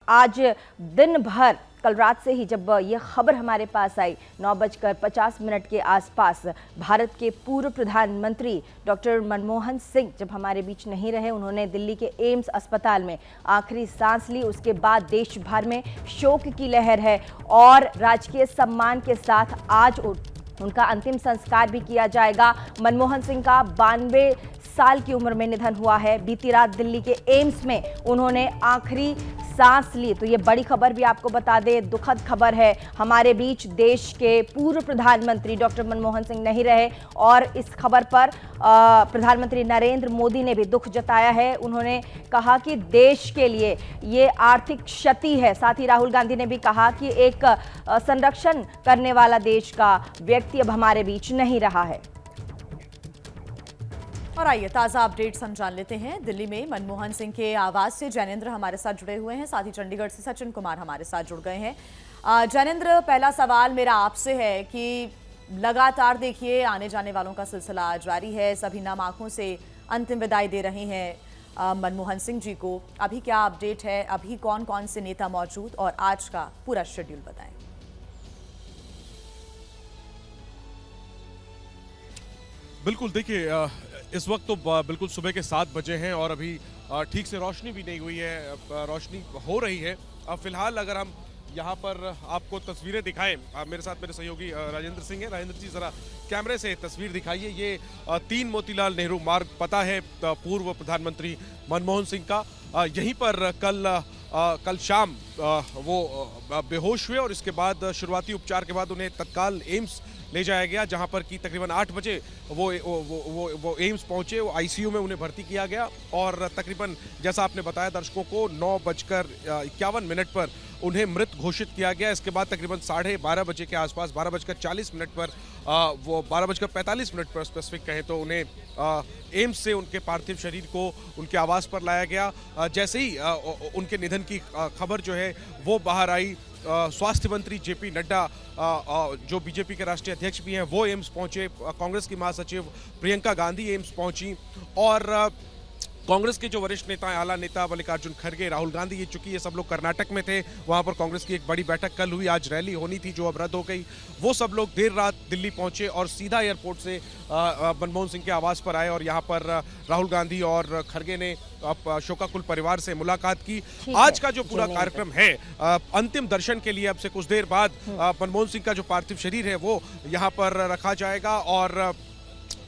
आज दिन भर कल रात से ही जब ये खबर हमारे पास आई 9:50 के आसपास, भारत के पूर्व प्रधानमंत्री डॉक्टर मनमोहन सिंह जब हमारे बीच नहीं रहे, उन्होंने दिल्ली के एम्स अस्पताल में आखिरी सांस ली। उसके बाद देश भर में शोक की लहर है और राजकीय सम्मान के साथ आज उनका अंतिम संस्कार भी किया जाएगा। मनमोहन सिंह का 92 साल की उम्र में निधन हुआ है। बीती रात दिल्ली के एम्स में उन्होंने आखिरी सांस ली। तो ये बड़ी खबर भी आपको बता दें, दुखद खबर है। हमारे बीच देश के पूर्व प्रधानमंत्री डॉक्टर मनमोहन सिंह नहीं रहे और इस खबर पर प्रधानमंत्री नरेंद्र मोदी ने भी दुख जताया है। उन्होंने कहा कि देश के लिए ये आर्थिक क्षति है। साथ ही राहुल गांधी ने भी कहा कि एक संरक्षण करने वाला देश का व्यक्ति अब हमारे बीच नहीं रहा है। और आइए ताज़ा अपडेट्स हम जान लेते हैं। दिल्ली में मनमोहन सिंह के आवास से जैनेंद्र हमारे साथ जुड़े हुए हैं, साथ ही चंडीगढ़ से सचिन कुमार हमारे साथ जुड़ गए हैं। जैनेंद्र, पहला सवाल मेरा आपसे है कि लगातार देखिए आने जाने वालों का सिलसिला जारी है, सभी नम आंखों से अंतिम विदाई दे रहे हैं मनमोहन सिंह जी को। अभी क्या अपडेट है, अभी कौन कौन से नेता मौजूद और आज का पूरा शेड्यूल बताएं। बिल्कुल, देखिए इस वक्त तो बिल्कुल सुबह के 7 बजे हैं और अभी ठीक से रोशनी भी नहीं हुई है, रोशनी हो रही है। फिलहाल अगर हम यहाँ पर आपको तस्वीरें दिखाएं, मेरे साथ मेरे सहयोगी राजेंद्र सिंह हैं। राजेंद्र जी, जरा कैमरे से तस्वीर दिखाइए। ये 3 मोतीलाल नेहरू मार्ग पता है पूर्व प्रधानमंत्री मनमोहन सिंह का। यहीं पर कल शाम वो बेहोश हुए और इसके बाद शुरुआती उपचार के बाद उन्हें तत्काल एम्स ले जाया गया, जहां पर कि तकरीबन 8 बजे वो एम्स पहुंचे। वो आईसीयू में उन्हें भर्ती किया गया और तकरीबन जैसा आपने बताया दर्शकों को 9:51 पर उन्हें मृत घोषित किया गया। इसके बाद तकरीबन 12:30 बजे के आसपास 12:40 पर वो 12:45 पर स्पेसिफिक कहें तो उन्हें एम्स से उनके पार्थिव शरीर को उनके आवास पर लाया गया। जैसे ही उनके निधन की खबर जो है वो बाहर आई, स्वास्थ्य मंत्री जेपी नड्डा जो बीजेपी के राष्ट्रीय अध्यक्ष भी हैं वो एम्स पहुंचे, कांग्रेस की महासचिव प्रियंका गांधी एम्स पहुंची और कांग्रेस के जो वरिष्ठ नेता हैं, आला नेता मल्लिकार्जुन खड़गे, राहुल गांधी, ये चूंकि ये सब लोग कर्नाटक में थे, वहां पर कांग्रेस की एक बड़ी बैठक कल हुई, आज रैली होनी थी जो अब रद्द हो गई। वो सब लोग देर रात दिल्ली पहुंचे और सीधा एयरपोर्ट से मनमोहन सिंह के आवास पर आए और यहाँ पर राहुल गांधी और खड़गे ने शोकाकुल परिवार से मुलाकात की। आज का जो पूरा कार्यक्रम है, अंतिम दर्शन के लिए अब से कुछ देर बाद मनमोहन सिंह का जो पार्थिव शरीर है वो यहाँ पर रखा जाएगा और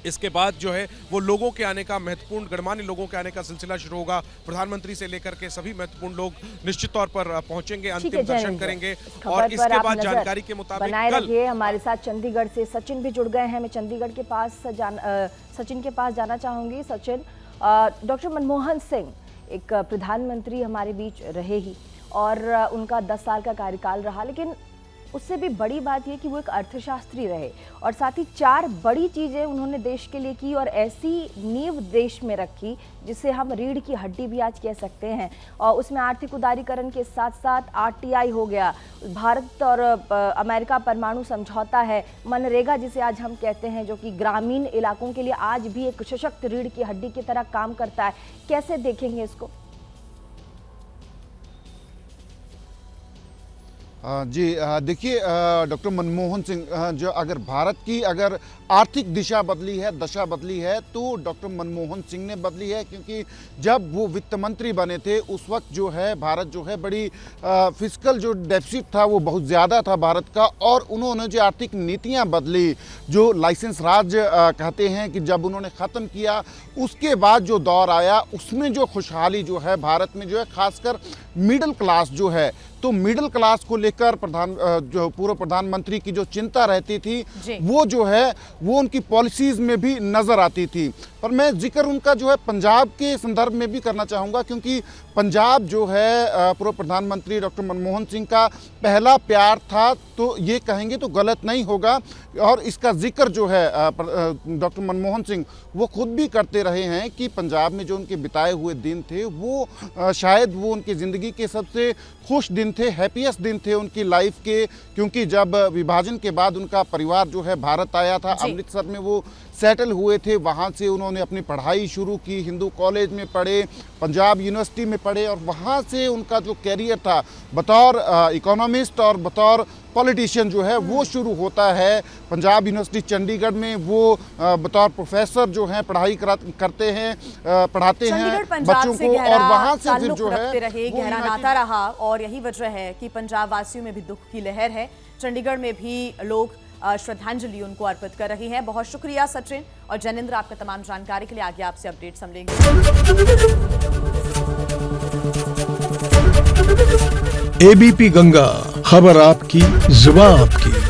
इसके बाद जो है वो लोगों के आने का, महत्वपूर्ण गणमान्य लोगों के आने का सिलसिला शुरू होगा। प्रधानमंत्री से लेकर के सभी महत्वपूर्ण लोग निश्चित तौर पर पहुंचेंगे, अंतिम दर्शन करेंगे और इसके बाद जानकारी के मुताबिक कल हमारे साथ चंडीगढ़ से सचिन भी जुड़ गए हैं। मैं चंडीगढ़ के पास सचिन के पास जाना चाहूंगी। सचिन, डॉक्टर मनमोहन सिंह एक प्रधानमंत्री हमारे बीच रहे ही और उनका 10 साल का कार्यकाल रहा, लेकिन उससे भी बड़ी बात यह कि वो एक अर्थशास्त्री रहे और साथ ही 4 बड़ी चीज़ें उन्होंने देश के लिए की और ऐसी नींव देश में रखी जिसे हम रीढ़ की हड्डी भी आज कह सकते हैं। और उसमें आर्थिक उदारीकरण के साथ साथ आरटीआई हो गया, भारत और अमेरिका परमाणु समझौता है, मनरेगा जिसे आज हम कहते हैं, जो कि ग्रामीण इलाकों के लिए आज भी एक सशक्त रीढ़ की हड्डी की तरह काम करता है। कैसे देखेंगे इसको? जी देखिए, डॉक्टर मनमोहन सिंह जो अगर भारत की अगर आर्थिक दिशा बदली है, दशा बदली है, तो डॉक्टर मनमोहन सिंह ने बदली है, क्योंकि जब वो वित्त मंत्री बने थे उस वक्त जो है भारत जो है बड़ी फिस्कल जो डेफिसिट था वो बहुत ज़्यादा था भारत का, और उन्होंने जो आर्थिक नीतियां बदली, जो लाइसेंस राज कहते हैं कि जब उन्होंने ख़त्म किया, उसके बाद जो दौर आया उसमें जो खुशहाली जो है भारत में जो है, खासकर मिडिल क्लास जो है, तो मिडिल क्लास को लेकर जो पूर्व प्रधानमंत्री की जो चिंता रहती थी वो जो है वो उनकी पॉलिसीज में भी नजर आती थी। पर मैं जिक्र उनका जो है पंजाब के संदर्भ में भी करना चाहूँगा, क्योंकि पंजाब जो है पूर्व प्रधानमंत्री डॉक्टर मनमोहन सिंह का पहला प्यार था, तो ये कहेंगे तो गलत नहीं होगा। और इसका जिक्र जो है डॉक्टर मनमोहन सिंह वो खुद भी करते रहे हैं कि पंजाब में जो उनके बिताए हुए दिन थे वो शायद वो उनकी ज़िंदगी के सबसे खुश दिन थे, हैप्पीएस्ट दिन थे उनकी लाइफ के, क्योंकि जब विभाजन के बाद उनका परिवार जो है भारत आया था, अमृतसर में वो सेटल हुए थे, वहाँ से उन्होंने अपनी पढ़ाई शुरू की, हिंदू कॉलेज में पढ़े, पंजाब यूनिवर्सिटी में पढ़े और वहाँ से उनका जो कैरियर था बतौर इकोनॉमिस्ट और बतौर पॉलिटिशियन जो है वो शुरू होता है पंजाब यूनिवर्सिटी चंडीगढ़ में। वो बतौर प्रोफेसर जो हैं पढ़ाई करते हैं, पढ़ाते हैं बच्चों को और वहाँ से फिर जो है गहरा नाता रहा और यही वजह है कि पंजाब वासियों में भी दुख की लहर है। चंडीगढ़ में भी लोग श्रद्धांजलि उनको अर्पित कर रही हैं। बहुत शुक्रिया सचिन और जैनेंद्र आपका तमाम जानकारी के लिए। आगे आपसे अपडेट्स हम लेंगे। एबीपी गंगा, खबर आपकी, जुबान आपकी।